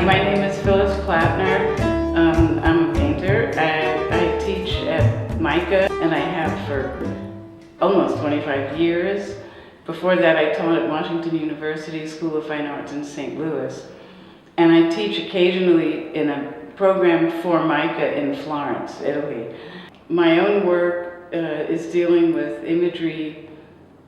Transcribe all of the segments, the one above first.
my name is Phyllis Plattner. I'm a painter. I teach at MICA, and I have for almost 25 years. Before that, I taught at Washington University School of Fine Arts in St. Louis. And I teach occasionally in a program for MICA in Florence, Italy. My own work is dealing with imagery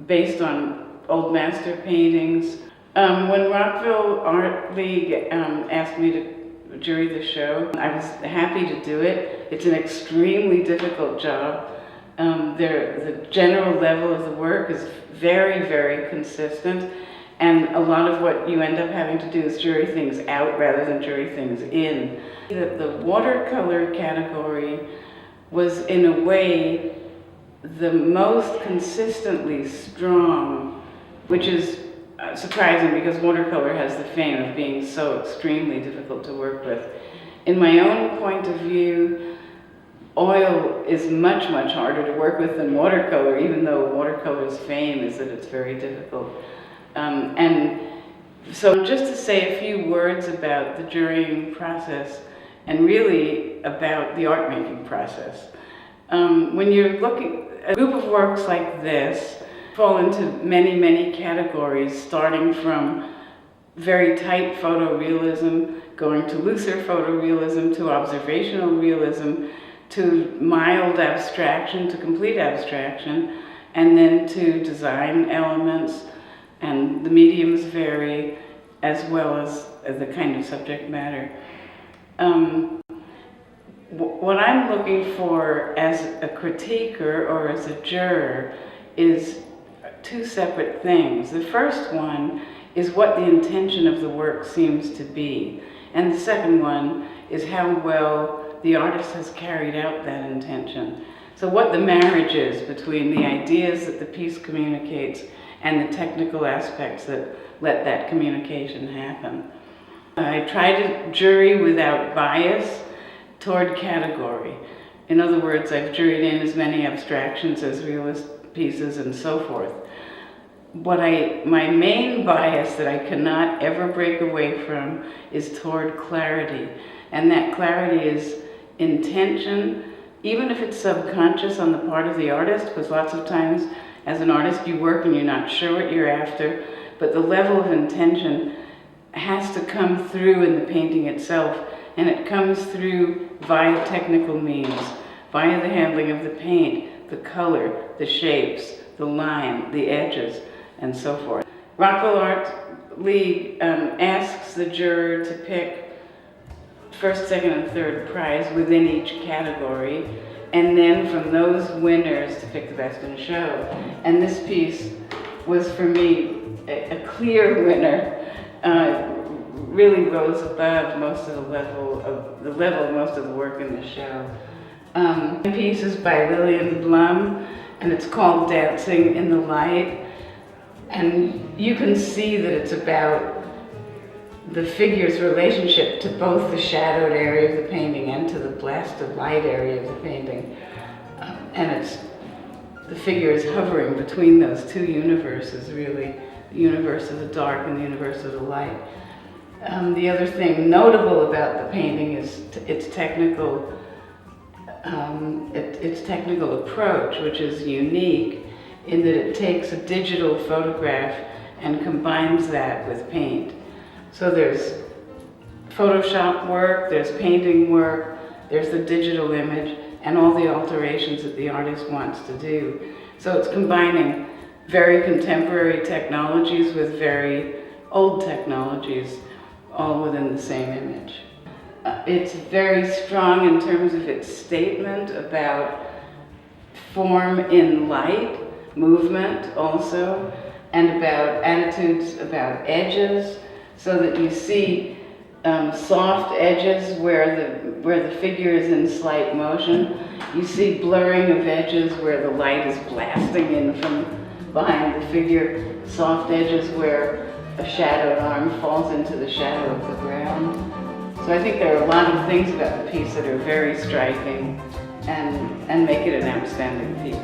based on old master paintings. When Rockville Art League asked me to jury the show, I was happy to do it. It's an extremely difficult job. The general level of the work is very, very consistent, and a lot of what you end up having to do is jury things out rather than jury things in. The watercolor category was, in a way, the most consistently strong, which is surprising because watercolor has the fame of being so extremely difficult to work with. In my own point of view, oil is much, much harder to work with than watercolor, even though watercolor's fame is that it's very difficult. And so just to say a few words about the jurying process and really about the art making process. When you're looking, a group of works like this fall into many, many categories, starting from very tight photorealism, going to looser photorealism, to observational realism, to mild abstraction, to complete abstraction, and then to design elements, and the mediums vary, as well as the kind of subject matter. What I'm looking for as a critiquer or as a juror is two separate things. The first one is what the intention of the work seems to be, and the second one is how well the artist has carried out that intention. So what the marriage is between the ideas that the piece communicates and the technical aspects that let that communication happen. I try to jury without bias toward category. In other words, I've juried in as many abstractions as realist pieces and so forth. My main bias that I cannot ever break away from is toward clarity. And that clarity is intention, even if it's subconscious on the part of the artist, because lots of times as an artist you work and you're not sure what you're after, but the level of intention has to come through in the painting itself, and it comes through via technical means, via the handling of the paint, the color, the shapes, the line, the edges, and so forth. Rockville Art League asks the juror to pick first, second, and third prize within each category, and then from those winners to pick the best in show. And this piece was, for me, a clear winner. Really rose above most of the level of most of the work in the show. The piece is by Liliane Blom, and it's called Dancing in the Light. And you can see that it's about the figure's relationship to both the shadowed area of the painting and to the blasted light area of the painting. And the figure is hovering between those two universes, really, the universe of the dark and the universe of the light. The other thing notable about the painting is its technical approach, which is unique in that it takes a digital photograph and combines that with paint. So there's Photoshop work, there's painting work, there's the digital image, and all the alterations that the artist wants to do. So it's combining very contemporary technologies with very old technologies, all within the same image. It's very strong in terms of its statement about form in light, movement also, and about attitudes about edges, so that you see soft edges where the figure is in slight motion. You see blurring of edges where the light is blasting in from behind the figure, soft edges where a shadowed arm falls into the shadow of the ground. So I think there are a lot of things about the piece that are very striking and make it an outstanding piece.